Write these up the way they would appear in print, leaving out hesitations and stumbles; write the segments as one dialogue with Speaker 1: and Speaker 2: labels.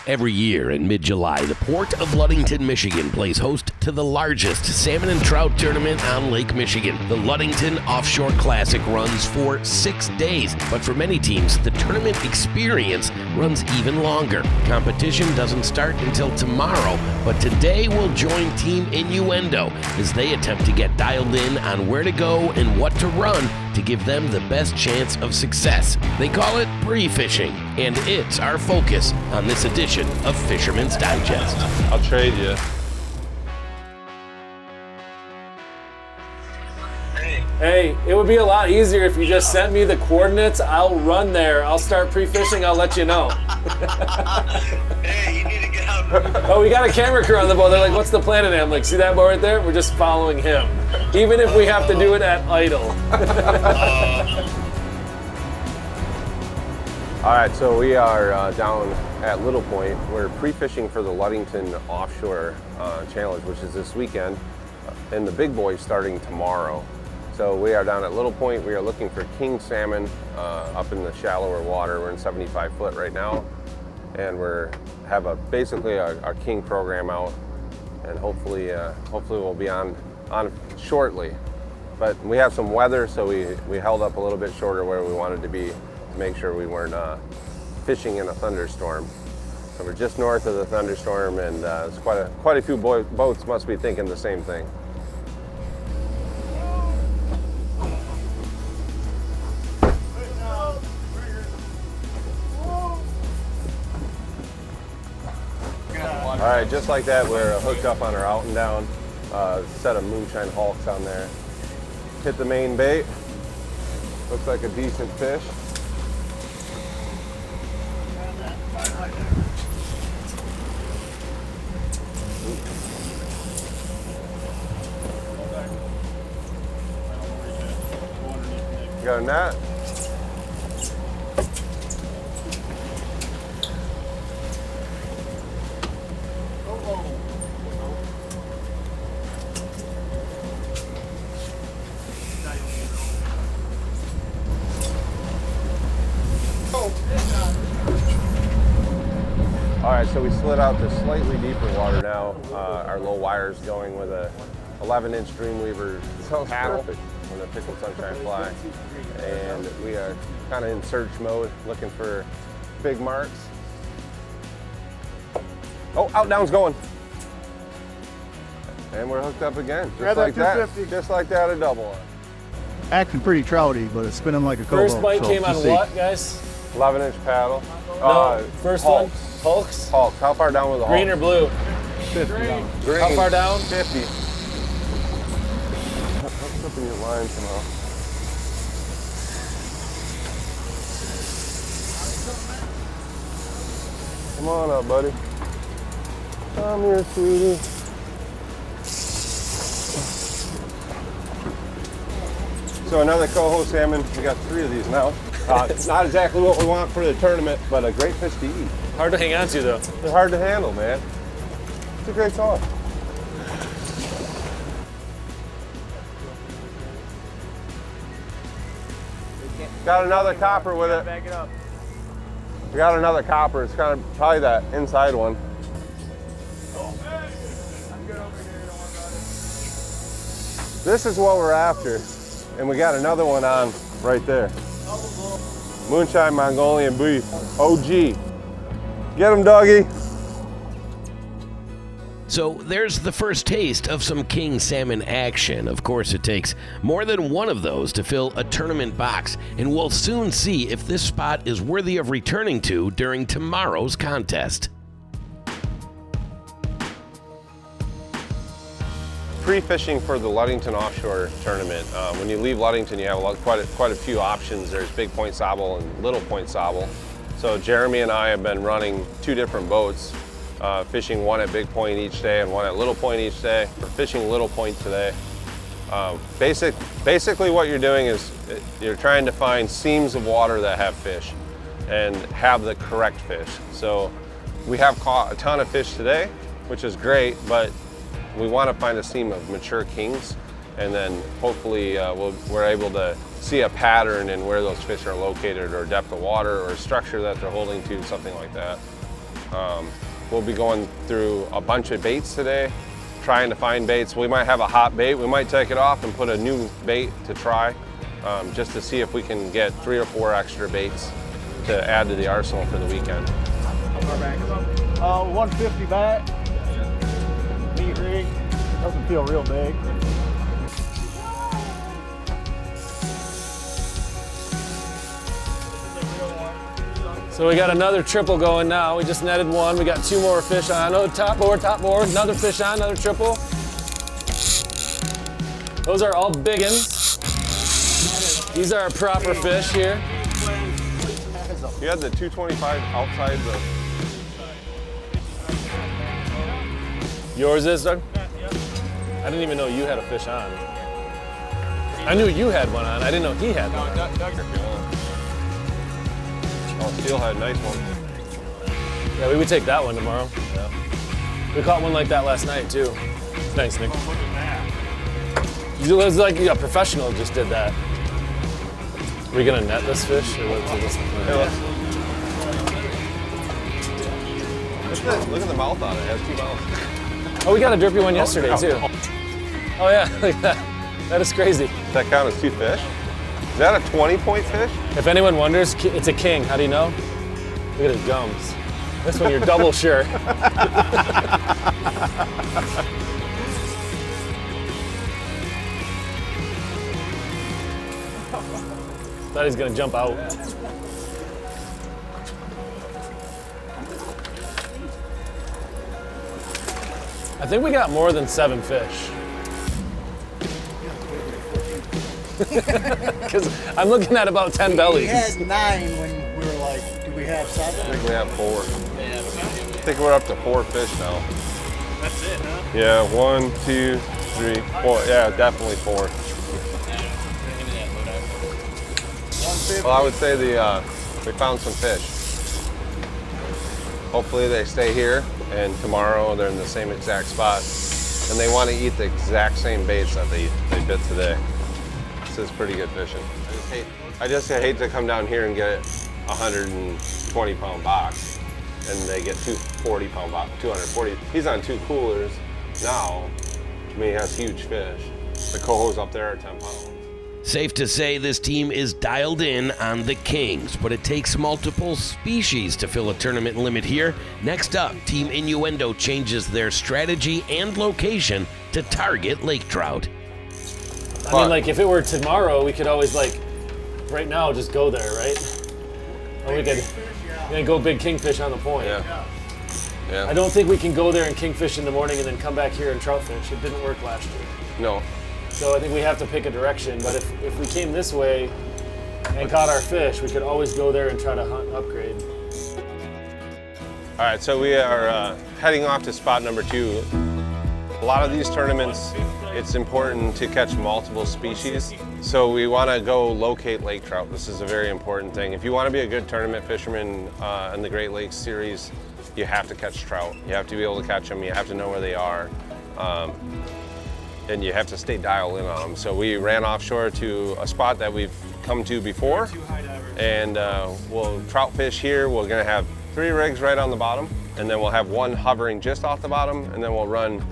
Speaker 1: Every year in mid-July, the Port of Ludington, Michigan plays host to the largest salmon and trout tournament on Lake Michigan. The Ludington Offshore Classic runs for 6 days, but for many teams, the tournament experience runs even longer. Competition doesn't start until tomorrow, but today we'll join Team In-U-Endo as they attempt to get dialed in on where to go and what to run to give them the best chance of success. They call it pre-fishing, and it's our focus on this edition of Fisherman's Digest.
Speaker 2: I'll trade you.
Speaker 3: Hey, it would be a lot easier if you just sent me the coordinates. I'll run there. I'll start pre-fishing. I'll let you know.
Speaker 4: Hey, you need to get out.
Speaker 3: Oh, we got a camera crew on the boat. They're like, what's the plan today? I'm like, see that boat right there? We're just following him. Even if we have to do it at idle.
Speaker 2: All right, so we are down at Little Point. We're pre-fishing for the Ludington Offshore Challenge, which is this weekend, and the big boys starting tomorrow. So we are down at Little Point. We are looking for king salmon up in the shallower water. We're in 75 foot right now, and have basically our king program out, and hopefully we'll be on shortly. But we have some weather, so we held up a little bit shorter where we wanted to be to make sure we weren't fishing in a thunderstorm. So we're just north of the thunderstorm, and it's quite a few boats must be thinking the same thing. All right, just like that, we're hooked up on our out and down set of moonshine hulks on there. Hit the main bait. Looks like a decent fish. You got a net? All right, so we slid out to slightly deeper water now. Our low wire's going with a 11-inch Dreamweaver paddle with a pickled sunshine fly. And we are kind of in search mode, looking for big marks. Oh, out down's going. And we're hooked up again, just like that. Just like that, a double on.
Speaker 5: Acting pretty trouty, but it's spinning like a cobalt.
Speaker 3: First bite came on what, guys?
Speaker 2: 11-inch paddle.
Speaker 3: No, first
Speaker 2: hulks.
Speaker 3: one? Hulks?
Speaker 2: Hulks. How far down with the hulks?
Speaker 3: Green or blue?
Speaker 5: 50 down.
Speaker 2: Green.
Speaker 3: How far down?
Speaker 2: 50. Hooked up in your line somehow. Come on up, buddy. Come here, sweetie. So another coho salmon. We got 3 of these now. It's not exactly what we want for the tournament, but a great fish to eat.
Speaker 3: Hard to hang on to, though.
Speaker 2: They're hard to handle, man. It's a great song. Got another copper with it.
Speaker 3: Back it up.
Speaker 2: We got another copper. It's kind of probably that inside one. This is what we're after. And we got another one on right there. Moonshine Mongolian beef, OG. Get him, doggy.
Speaker 1: So there's the first taste of some king salmon action. Of course, it takes more than one of those to fill a tournament box, and we'll soon see if this spot is worthy of returning to during tomorrow's contest.
Speaker 2: Pre-fishing for the Ludington Offshore Tournament. When you leave Ludington, you have quite a few options. There's Big Point Sauble and Little Point Sauble. So Jeremy and I have been running 2 different boats, fishing one at Big Point each day and one at Little Point each day. We're fishing Little Point today. Basically what you're doing is you're trying to find seams of water that have fish and have the correct fish. So we have caught a ton of fish today, which is great, but we want to find a seam of mature kings, and then hopefully we're able to see a pattern in where those fish are located, or depth of water, or structure that they're holding to, something like that. We'll be going through a bunch of baits today, trying to find baits. We might have a hot bait. We might take it off and put a new bait to try, just to see if we can get 3 or 4 extra baits to add to the arsenal for the weekend.
Speaker 5: 150 back. Meat rig. Doesn't feel real big.
Speaker 3: So we got another triple going now. We just netted one. We got 2 more fish on. Oh, top board, another fish on, another triple. Those are all big uns. These are proper fish here.
Speaker 2: You had the 225 outside the...
Speaker 3: Yours is, Doug? I didn't even know you had a fish on. I knew you had one on. I didn't know he had one.
Speaker 2: Oh, steelhead, nice one.
Speaker 3: Yeah, we would take that one tomorrow. Yeah. We caught one like that last night too. Thanks, Nick. It was like a professional just did that. Are we gonna net this fish? Or what's this?
Speaker 2: Look at the mouth on it. It has 2 mouths.
Speaker 3: Oh, we got a derpy one yesterday too. Oh yeah, look at that. That is crazy.
Speaker 2: Does that count as 2 fish? Is that a 20-point fish?
Speaker 3: If anyone wonders, it's a king. How do you know? Look at his gums. This one you're double sure. Thought he's gonna jump out. I think we got more than 7 fish. Because I'm looking at about 10 bellies.
Speaker 5: We had 9 when we were like, do we have 7?
Speaker 2: I think we have 4. I think we're up to 4 fish now.
Speaker 3: That's it, huh?
Speaker 2: Yeah, 1, 2, 3, 4. Yeah, definitely 4. Well, I would say we found some fish. Hopefully they stay here, and tomorrow they're in the same exact spot. And they want to eat the exact same baits that they bit today. This is pretty good fishing. I just hate to come down here and get a 120-pound box, and they get 2 40-pound box, 240. He's on 2 coolers now. I mean, he has huge fish. The cohos up there are 10 pounds.
Speaker 1: Safe to say this team is dialed in on the Kings, but it takes multiple species to fill a tournament limit here. Next up, Team In-U-Endo changes their strategy and location to target lake trout.
Speaker 3: I mean, like, if it were tomorrow, we could always, like, right now, just go there, right? Or we could go big kingfish on the point.
Speaker 2: Yeah. Yeah.
Speaker 3: I don't think we can go there and kingfish in the morning and then come back here and trout fish. It didn't work last year.
Speaker 2: No.
Speaker 3: So I think we have to pick a direction. But if we came this way and caught our fish, we could always go there and try to hunt upgrade.
Speaker 2: All right, so we are heading off to spot number 2. A lot of these tournaments, it's important to catch multiple species. So we want to go locate lake trout. This is a very important thing. If you want to be a good tournament fisherman in the Great Lakes Series, you have to catch trout. You have to be able to catch them. You have to know where they are. And you have to stay dialed in on them. So we ran offshore to a spot that we've come to before. And we'll trout fish here. We're gonna have 3 rigs right on the bottom. And then we'll have 1 hovering just off the bottom. And then we'll run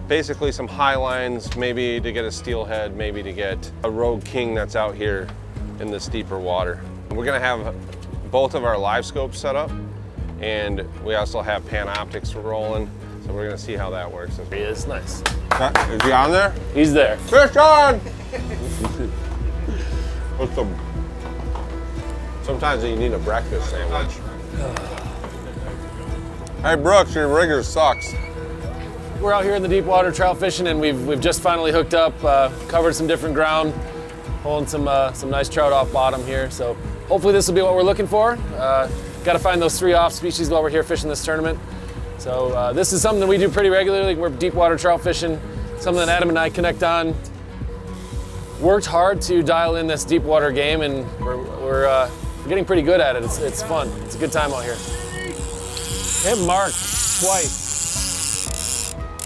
Speaker 2: basically some high lines, maybe to get a steelhead, maybe to get a rogue king that's out here in this deeper water. We're gonna have both of our live scopes set up, and we also have Panoptics rolling, so we're gonna see how that works.
Speaker 3: He is, nice.
Speaker 2: Is he on there?
Speaker 3: He's there.
Speaker 2: Fish on! Sometimes you need a breakfast sandwich. Hey Brooks, your rigger sucks.
Speaker 3: We're out here in the deep water trout fishing, and we've just finally hooked up, covered some different ground, pulling some nice trout off bottom here. So hopefully this will be what we're looking for. Got to find those 3 off species while we're here fishing this tournament. So this is something that we do pretty regularly. We're deep water trout fishing, something that Adam and I connect on. Worked hard to dial in this deep water game, and we're getting pretty good at it. It's fun. It's a good time out here. Hit marked twice.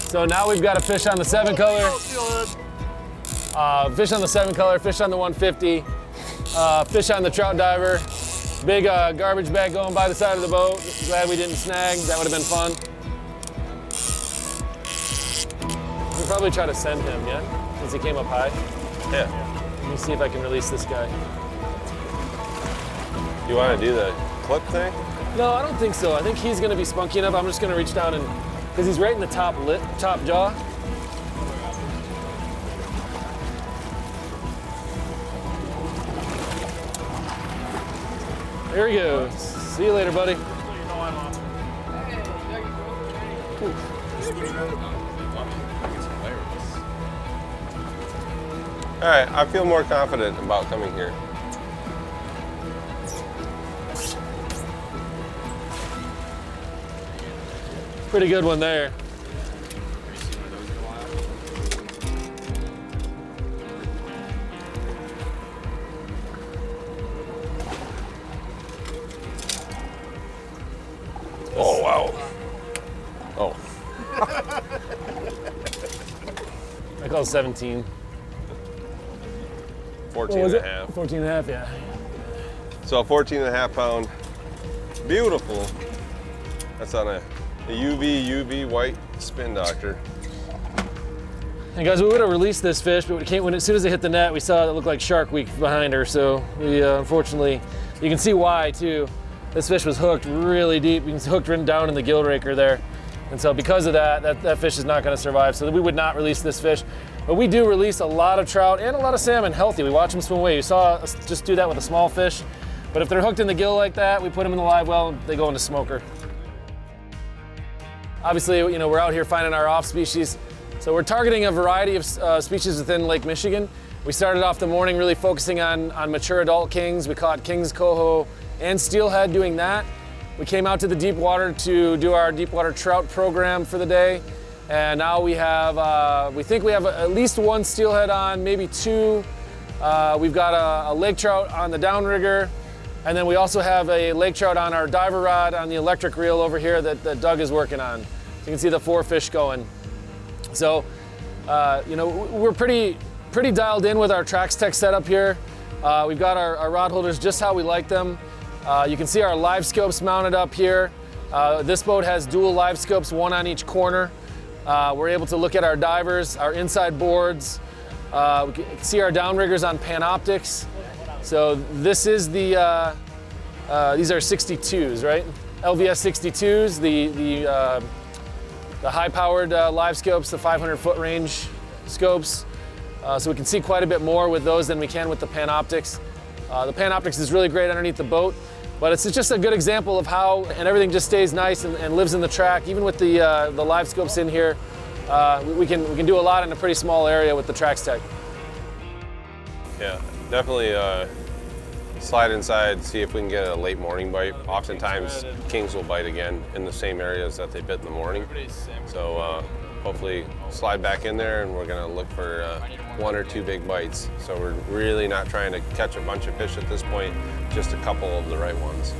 Speaker 3: So now we've got a fish on the 7 color, fish on the 7 color, fish on the 150, fish on the trout diver, Big garbage bag going by the side of the boat. Glad we didn't snag. That would have been fun. We'll probably try to send him, yeah? Since he came up high.
Speaker 2: Yeah.
Speaker 3: Let me see if I can release this guy.
Speaker 2: You want to do the clip thing?
Speaker 3: No, I don't think so. I think he's going to be spunky enough. I'm just going to reach down and, because he's right in the top jaw. There he goes. See you later, buddy.
Speaker 2: All right, I feel more confident about coming here.
Speaker 3: Pretty good one there.
Speaker 2: Oh, wow. Oh.
Speaker 3: I call it 17.
Speaker 2: 14 and a half.
Speaker 3: 14 and a half, yeah.
Speaker 2: So 14 and a half pound, beautiful. That's on a UV white spin doctor.
Speaker 3: And guys, we would have released this fish, but as soon as it hit the net, we saw it looked like Shark Week behind her. So we, unfortunately, you can see why too. This fish was hooked really deep. You can see hooked down in the gill raker there. And so because of that fish is not gonna survive. So we would not release this fish. But we do release a lot of trout and a lot of salmon healthy. We watch them swim away. You saw us just do that with a small fish. But if they're hooked in the gill like that, we put them in the live well, they go into smoker. Obviously, you know, we're out here finding our off species. So we're targeting a variety of species within Lake Michigan. We started off the morning really focusing on mature adult kings. We caught kings, coho, and steelhead doing that. We came out to the deep water to do our deep water trout program for the day. And now we have, we think we have at least one steelhead on, maybe two. We've got a lake trout on the downrigger. And then we also have a lake trout on our diver rod on the electric reel over here that Doug is working on. So you can see the 4 fish going. So, you know, we're pretty dialed in with our Traxstech setup here. We've got our rod holders just how we like them. You can see our live scopes mounted up here. This boat has dual live scopes, one on each corner. We're able to look at our divers, our inside boards. We can see our downriggers on Panoptics. So this is these are 62s, right? LVS 62s, the high-powered live scopes, the 500-foot range scopes. So we can see quite a bit more with those than we can with the Panoptics. The Panoptics is really great underneath the boat, but it's just a good example of how, and everything just stays nice and lives in the track. Even with the live scopes in here, we can do a lot in a pretty small area with the Traxstech.
Speaker 2: Yeah, definitely slide inside, see if we can get a late morning bite. Oftentimes, kings will bite again in the same areas that they bit in the morning. So hopefully slide back in there and we're gonna look for 1 or 2 big bites. So we're really not trying to catch a bunch of fish at this point, just a couple of the right ones.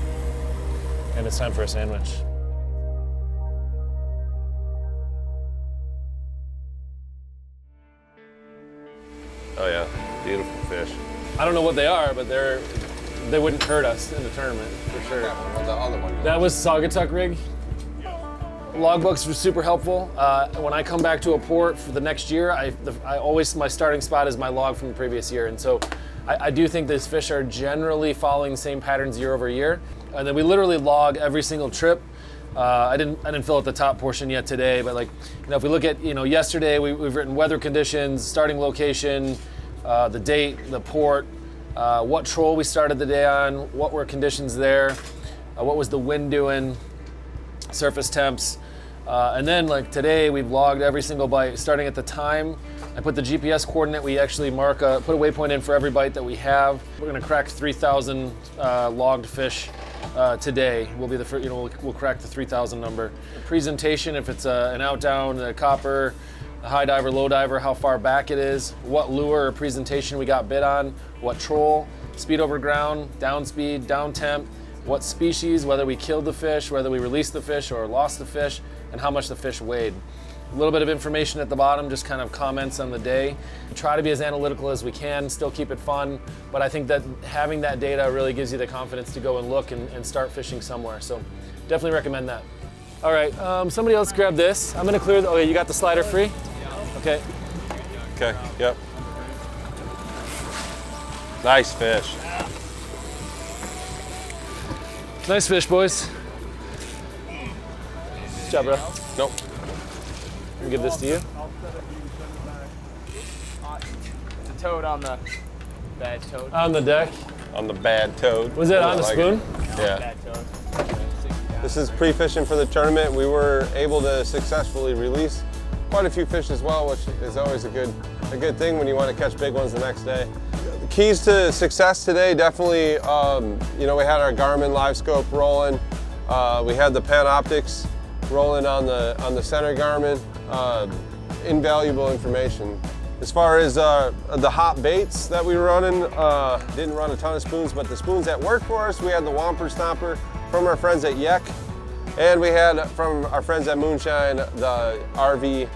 Speaker 3: And it's time for a sandwich.
Speaker 2: Oh yeah, beautiful fish.
Speaker 3: I don't know what they are, but they wouldn't hurt us in the tournament, for sure.
Speaker 2: The other one.
Speaker 3: That was Saugatuck rig. Logbooks were super helpful. When I come back to a port for the next year, my starting spot is my log from the previous year. And so I do think these fish are generally following the same patterns year over year. And then we literally log every single trip. I didn't fill out the top portion yet today, but like, you know, if we look at, you know, yesterday we've written weather conditions, starting location, the date, the port, what troll we started the day on, what were conditions there, what was the wind doing, surface temps, and then like today we've logged every single bite starting at the time. I put the GPS coordinate. We actually put a waypoint in for every bite that we have. We're gonna crack 3,000 logged fish today. We'll be the first, you know, we'll crack the 3,000 number. The presentation, if it's an out down, a copper, a high diver, low diver, how far back it is, what lure or presentation we got bit on, what troll, speed over ground, down speed, down temp, what species, whether we killed the fish, whether we released the fish or lost the fish, and how much the fish weighed. A little bit of information at the bottom, just kind of comments on the day. Try to be as analytical as we can, still keep it fun, but I think that having that data really gives you the confidence to go and look and start fishing somewhere. So definitely recommend that. All right, somebody else grab this. I'm gonna clear okay, you got the slider free? Okay.
Speaker 2: Okay, yep. Nice fish.
Speaker 3: Nice fish, boys. Good job, bro.
Speaker 2: Nope.
Speaker 3: Let me give this to you.
Speaker 4: The toad on the bad toad.
Speaker 3: On the deck.
Speaker 2: On the bad toad.
Speaker 3: Was it on the spoon?
Speaker 2: Yeah.
Speaker 4: Bad toad.
Speaker 2: This is pre-fishing for the tournament. We were able to successfully release quite a few fish as well, which is always a good thing when you want to catch big ones the next day. The keys to success today, definitely, you know, we had our Garmin live scope rolling. We had the Panoptics rolling on the center Garmin. Invaluable information. As far as the hot baits that we were running, didn't run a ton of spoons, but the spoons that worked for us, we had the Whomper Stomper from our friends at Yek, and we had from our friends at Moonshine the RV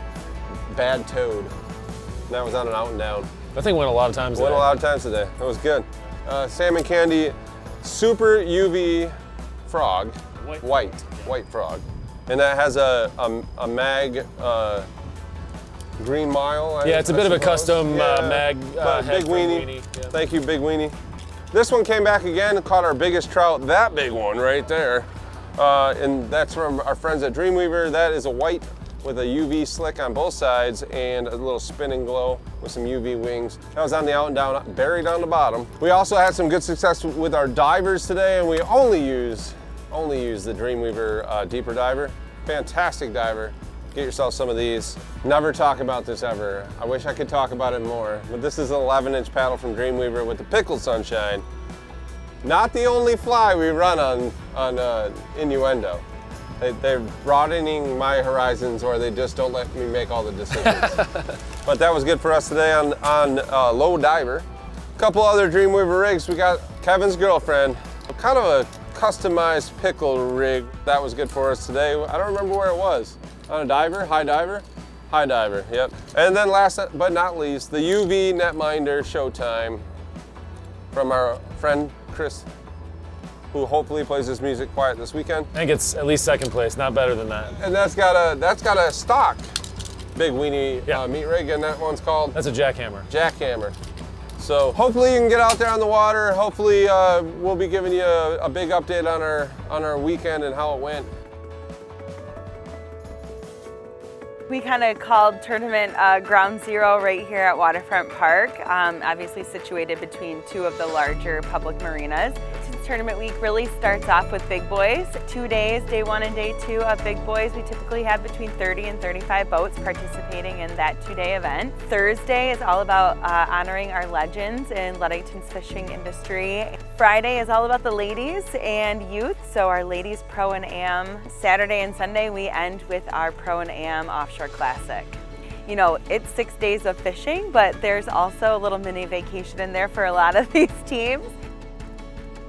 Speaker 2: Bad Toad. And that was on an out and down.
Speaker 3: That thing went a lot of times.
Speaker 2: Went a lot of times today. That was good. Salmon Candy Super UV Frog, white frog, and that has a mag. Green Mile.
Speaker 3: Yeah, it's a bit of a custom mag.
Speaker 2: Big Weenie.
Speaker 3: Yeah.
Speaker 2: Thank you, Big Weenie. This one came back again and caught our biggest trout, that big one right there. And that's from our friends at Dreamweaver. That is a white with a UV slick on both sides and a little spin and glow with some UV wings. That was on the out and down, buried on the bottom. We also had some good success with our divers today, and we only use the Dreamweaver deeper diver. Fantastic diver. Get yourself some of these. Never talk about this ever. I wish I could talk about it more, but this is an 11-inch paddle from Dreamweaver with the Pickled Sunshine. Not the only fly we run on In-U-Endo. They're broadening my horizons, or they just don't let me make all the decisions. But that was good for us today on low diver. A couple other Dreamweaver rigs. We got Kevin's girlfriend, kind of a customized pickle rig. That was good for us today. I don't remember where it was. On a diver, high diver? High diver, yep. And then last but not least, the UV Netminder Showtime from our friend Chris, who hopefully plays his music quiet this weekend.
Speaker 3: I think it's at least second place, not better than that.
Speaker 2: And that's got a stock Big Weenie meat rig, and that one's called?
Speaker 3: That's a jackhammer.
Speaker 2: Jackhammer. So hopefully you can get out there on the water. Hopefully we'll be giving you a big update on our weekend and how it went.
Speaker 6: We kind of called tournament ground zero right here at Waterfront Park, obviously situated between two of the larger public marinas. Tournament week really starts off with big boys. 2 days, day one and day two of big boys. We typically have between 30 and 35 boats participating in that 2-day event. Thursday is all about honoring our legends in Ludington's fishing industry. Friday is all about the ladies and youth, so our ladies pro and am. Saturday and Sunday we end with our pro and am offshore classic. You know, it's 6 days of fishing, but there's also a little mini vacation in there for a lot of these teams.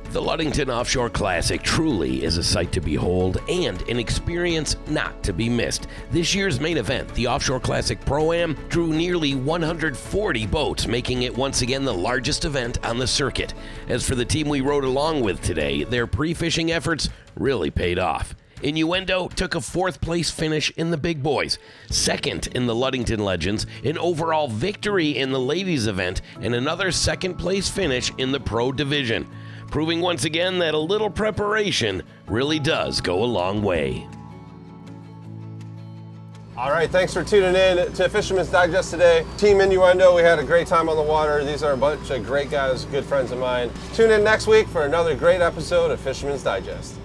Speaker 1: The Ludington Offshore Classic truly is a sight to behold and an experience not to be missed. This year's main event, the Offshore Classic Pro-Am, drew nearly 140 boats, making it once again the largest event on the circuit. As for the team we rode along with today, their pre-fishing efforts really paid off. In-U-Endo took a 4th place finish in the big boys, 2nd in the Ludington Legends, an overall victory in the ladies event, and another 2nd place finish in the pro division, proving once again that a little preparation really does go a long way.
Speaker 2: All right, thanks for tuning in to Fisherman's Digest today. Team In-U-Endo, we had a great time on the water. These are a bunch of great guys, good friends of mine. Tune in next week for another great episode of Fisherman's Digest.